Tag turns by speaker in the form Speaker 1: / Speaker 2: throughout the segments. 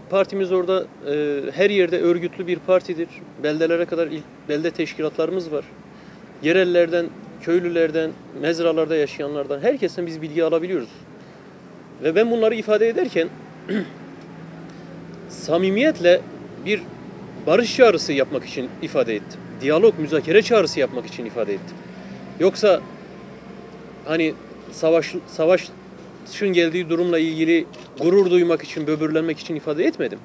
Speaker 1: Partimiz orada her yerde örgütlü bir partidir. Beldelere kadar belde teşkilatlarımız var. Yerellerden, köylülerden, mezralarda yaşayanlardan herkesten biz bilgi alabiliyoruz. Ve ben bunları ifade ederken samimiyetle bir barış çağrısı yapmak için ifade ettim. Diyalog, müzakere çağrısı yapmak için ifade ettim. Yoksa hani savaşın geldiği durumla ilgili gurur duymak için, böbürlenmek için ifade etmedim.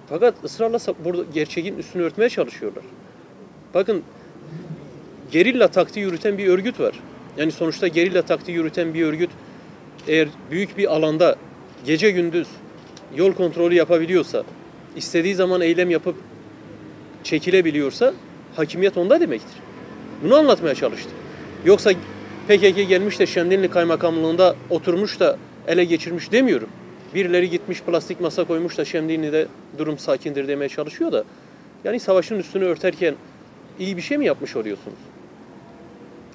Speaker 1: Fakat ısrarla burada gerçeğin üstünü örtmeye çalışıyorlar. Bakın, gerilla taktiği yürüten bir örgüt var. Yani sonuçta gerilla taktiği yürüten bir örgüt eğer büyük bir alanda gece gündüz yol kontrolü yapabiliyorsa, istediği zaman eylem yapıp çekilebiliyorsa hakimiyet onda demektir. Bunu anlatmaya çalıştım. Yoksa PKK gelmiş de Şemdinli Kaymakamlığı'nda oturmuş da ele geçirmiş demiyorum. Birileri gitmiş plastik masa koymuş da Şemdinli'de durum sakindir demeye çalışıyor da yani savaşın üstünü örterken iyi bir şey mi yapmış oluyorsunuz?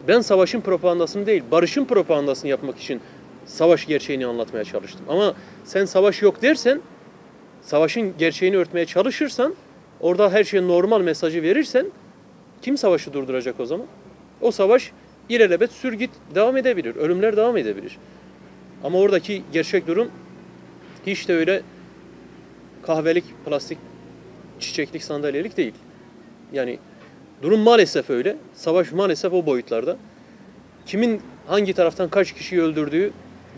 Speaker 1: Ben savaşın propagandasını değil, barışın propagandasını yapmak için savaş gerçeğini anlatmaya çalıştım. Ama sen savaş yok dersen, savaşın gerçeğini örtmeye çalışırsan, orada her şey normal mesajı verirsen kim savaşı durduracak o zaman? O savaş ilelebet sür git devam edebilir. Ölümler devam edebilir. Ama oradaki gerçek durum hiç de öyle kahvelik, plastik, çiçeklik, sandalyelik değil. Yani durum maalesef öyle. Savaş maalesef o boyutlarda. Kimin hangi taraftan kaç kişiyi öldürdüğü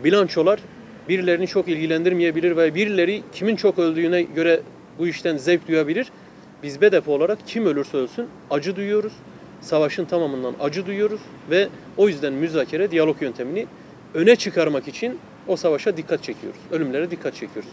Speaker 1: bilançolar birilerini çok ilgilendirmeyebilir ve birileri kimin çok öldüğüne göre bu işten zevk duyabilir. Biz BDP olarak kim ölürse ölsün acı duyuyoruz. Savaşın tamamından acı duyuyoruz ve o yüzden müzakere, diyalog yöntemini öne çıkarmak için o savaşa dikkat çekiyoruz. Ölümlere dikkat çekiyoruz.